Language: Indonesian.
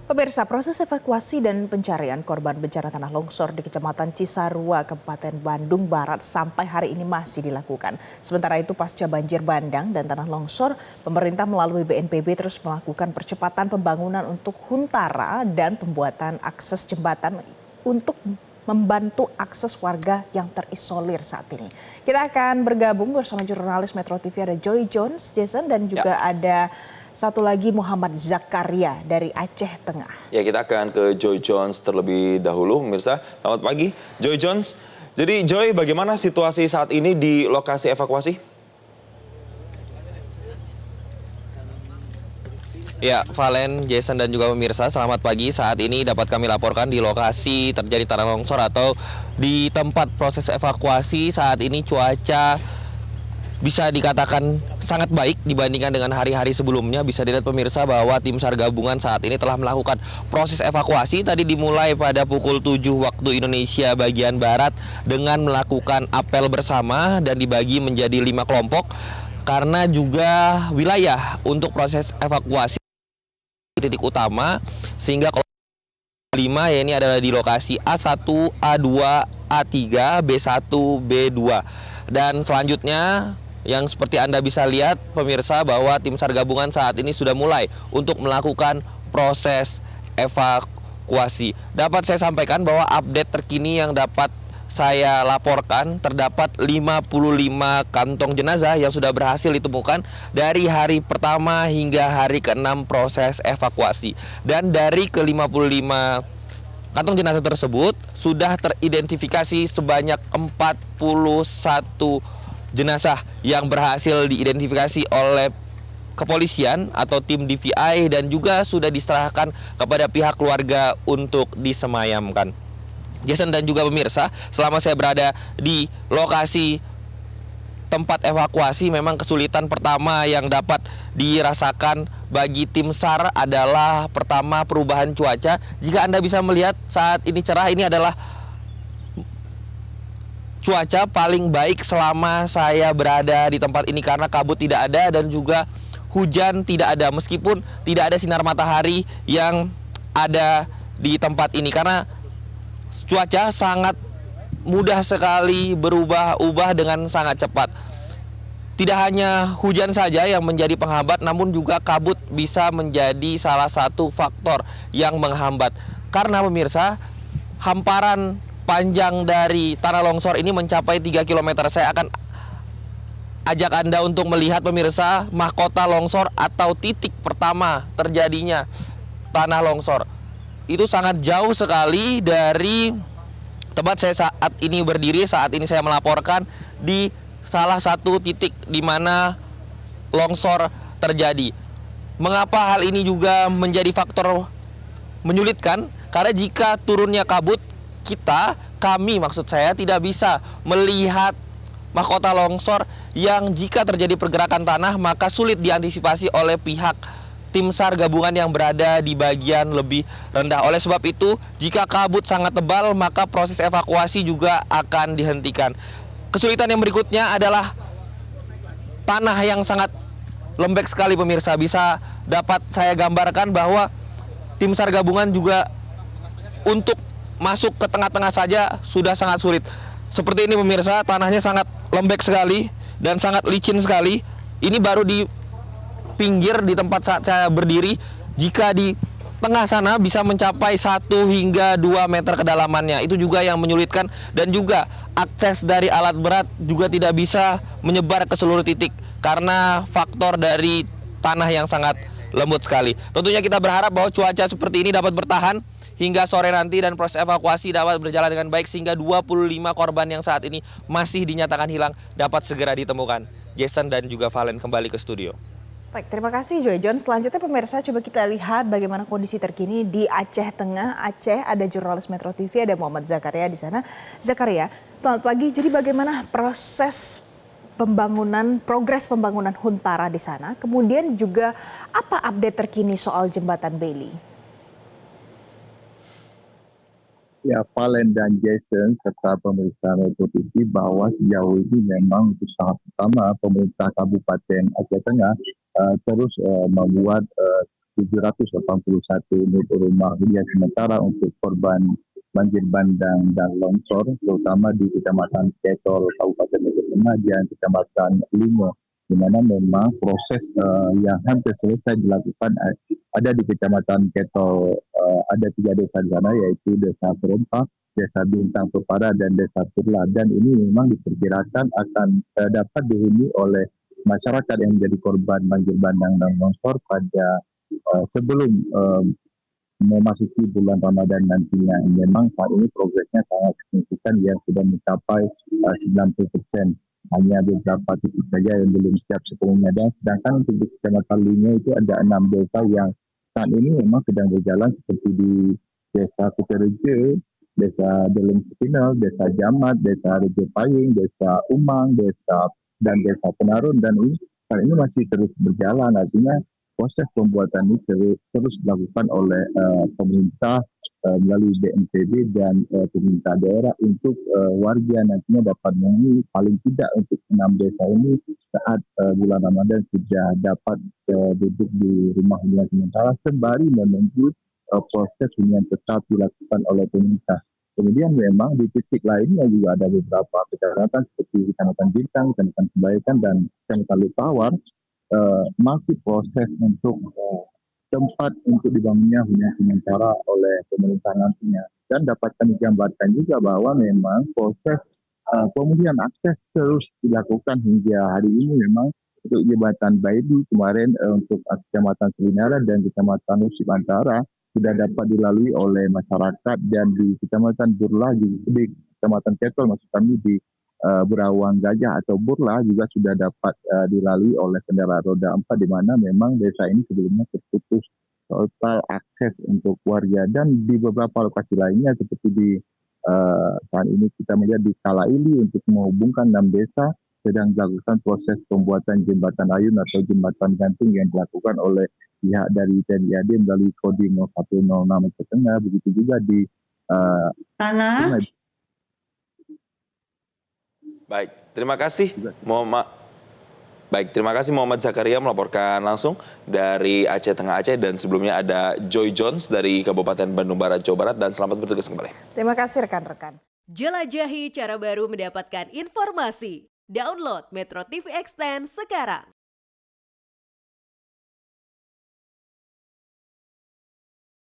Pemirsa, proses evakuasi dan pencarian korban bencana tanah longsor di Kecamatan Cisarua, Kabupaten Bandung Barat sampai hari ini masih dilakukan. Sementara itu pasca banjir bandang dan tanah longsor, pemerintah melalui BNPB terus melakukan percepatan pembangunan untuk Huntara dan pembuatan akses jembatan untuk membantu akses warga yang terisolir saat ini. Kita akan bergabung bersama jurnalis Metro TV, ada Joy Jones, Jason, dan juga ada satu lagi Muhammad Zakaria dari Aceh Tengah. Ya, kita akan ke Joy Jones terlebih dahulu, pemirsa. Selamat pagi, Joy Jones. Jadi Joy, bagaimana situasi saat ini di lokasi evakuasi? Ya, Valen, Jason, dan juga pemirsa, selamat pagi. Saat ini dapat kami laporkan di lokasi terjadi tanah longsor atau di tempat proses evakuasi. Saat ini cuaca bisa dikatakan sangat baik dibandingkan dengan hari-hari sebelumnya. Bisa dilihat pemirsa bahwa tim SAR gabungan saat ini telah melakukan proses evakuasi. Tadi dimulai pada pukul 7 waktu Indonesia bagian Barat dengan melakukan apel bersama dan dibagi menjadi 5 kelompok. Karena juga wilayah untuk proses evakuasi titik utama, sehingga kalau 5 ya ini adalah di lokasi A1, A2, A3, B1, B2. Dan selanjutnya yang seperti Anda bisa lihat pemirsa bahwa tim SAR gabungan saat ini sudah mulai untuk melakukan proses evakuasi. Dapat saya sampaikan bahwa update terkini yang dapat saya laporkan, terdapat 55 kantong jenazah yang sudah berhasil ditemukan dari hari pertama hingga hari ke-6 proses evakuasi. Dan dari ke-55 kantong jenazah tersebut sudah teridentifikasi sebanyak 41 jenazah yang berhasil diidentifikasi oleh kepolisian atau tim DVI dan juga sudah diserahkan kepada pihak keluarga untuk disemayamkan. Jason dan juga pemirsa, selama saya berada di lokasi tempat evakuasi, memang kesulitan pertama yang dapat dirasakan bagi tim SAR adalah pertama perubahan cuaca. Jika Anda bisa melihat saat ini cerah, ini adalah cuaca paling baik selama saya berada di tempat ini karena kabut tidak ada dan juga hujan tidak ada, meskipun tidak ada sinar matahari yang ada di tempat ini karena cuaca sangat mudah sekali berubah-ubah dengan sangat cepat. Tidak hanya hujan saja yang menjadi penghambat, namun juga kabut bisa menjadi salah satu faktor yang menghambat. Karena pemirsa, hamparan panjang dari tanah longsor ini mencapai 3 km. Saya akan ajak Anda untuk melihat pemirsa mahkota longsor atau titik pertama terjadinya tanah longsor. Itu sangat jauh sekali dari tempat saya saat ini berdiri. Saat ini saya melaporkan di salah satu titik di mana longsor terjadi. Mengapa hal ini juga menjadi faktor menyulitkan? Karena jika turunnya kabut, kami maksud saya tidak bisa melihat mahkota longsor yang jika terjadi pergerakan tanah maka sulit diantisipasi oleh pihak tim SAR gabungan yang berada di bagian lebih rendah. Oleh sebab itu, jika kabut sangat tebal, maka proses evakuasi juga akan dihentikan. Kesulitan yang berikutnya adalah tanah yang sangat lembek sekali pemirsa. Bisa dapat saya gambarkan bahwa tim SAR gabungan juga untuk masuk ke tengah-tengah saja sudah sangat sulit. Seperti ini pemirsa, tanahnya sangat lembek sekali dan sangat licin sekali. Ini baru di pinggir di tempat saat saya berdiri. Jika di tengah sana bisa mencapai 1 hingga 2 meter kedalamannya. Itu juga yang menyulitkan dan juga akses dari alat berat juga tidak bisa menyebar ke seluruh titik karena faktor dari tanah yang sangat lembut sekali. Tentunya kita berharap bahwa cuaca seperti ini dapat bertahan hingga sore nanti dan proses evakuasi dapat berjalan dengan baik sehingga 25 korban yang saat ini masih dinyatakan hilang dapat segera ditemukan. Jason dan juga Valen kembali ke studio. Baik, terima kasih Joy John. Selanjutnya pemirsa, coba kita lihat bagaimana kondisi terkini di Aceh Tengah. Aceh, ada jurnalis Metro TV, ada Muhammad Zakaria di sana. Zakaria, selamat pagi. Jadi bagaimana progres pembangunan Huntara di sana? Kemudian juga apa update terkini soal jembatan Bailey? Ya, Valen dan Jason serta pemerintah Metro TV bahwa sejauh ini memang untuk sangat utama pemerintah Kabupaten Aceh Tengah terus membuat 781 unit rumah hunian sementara untuk korban banjir bandang dan longsor, terutama di Kecamatan Ketol, Kabupaten Lombok Tengah dan Kecamatan Lingo, di mana memang proses yang hampir selesai dilakukan ada di Kecamatan Ketol, ada 3 desa di sana, yaitu Desa Serempak, Desa Bintang Pepara, dan Desa Turla. Dan ini memang diperkirakan akan dapat dihuni oleh masyarakat yang menjadi korban banjir bandang dan longsor pada sebelum memasuki bulan Ramadan nantinya. Memang saat ini progresnya sangat signifikan yang sudah mencapai 90%. Hanya beberapa titik saja yang belum siap sepenuhnya. Dan sedangkan untuk di Kecamatan Lingo itu ada 6 desa yang saat ini memang sedang berjalan, seperti di Desa Kuterejo, Desa Deleng Sepinal, Desa Jamat, Desa Rejo Payung, Desa Umang, dan Desa Penarun. Dan ini saat ini masih terus berjalan, artinya proses pembuatan ini terus dilakukan oleh pemerintah melalui BNPB dan pemerintah daerah untuk warga nantinya dapat menghuni paling tidak untuk 6 desa ini saat bulan Ramadan sudah dapat duduk di rumah hunian sementara sembari menunggu proses hunian tetap dilakukan oleh pemerintah. Kemudian memang di titik lainnya juga ada beberapa kecamatan seperti Kecamatan Bintang, Kecamatan Kebaikan, dan Kecamatan Lutawar masih proses untuk tempat untuk dibangunnya hunian sementara oleh pemerintah nantinya. Dan dapat kami gambarkan juga bahwa memang proses pemulihan akses terus dilakukan hingga hari ini. Memang untuk jembatan Baidi kemarin untuk Kecamatan Selinara dan Kecamatan Usip Antara sudah dapat dilalui oleh masyarakat, dan di Kecamatan Burla juga, di Kecamatan Ketol maksud kami, di Berawang Gajah atau Burla juga sudah dapat dilalui oleh kendaraan roda 4, di mana memang desa ini sebelumnya terputus total akses untuk warga. Dan di beberapa lokasi lainnya seperti di saat ini kita melihat di Kalaili untuk menghubungkan 6 desa sedang dilakukan proses pembuatan jembatan ayun atau jembatan gantung yang dilakukan oleh pihak dari TNI AD melalui Kodim 0106 Aceh Tengah. Begitu juga di Baik, terima kasih Muhammad Zakaria melaporkan langsung dari Aceh Tengah Aceh, dan sebelumnya ada Joy Jones dari Kabupaten Bandung Barat, Jawa Barat, dan selamat bertugas kembali. Terima kasih rekan-rekan. Jelajahi cara baru mendapatkan informasi. Download Metro TV Extend sekarang.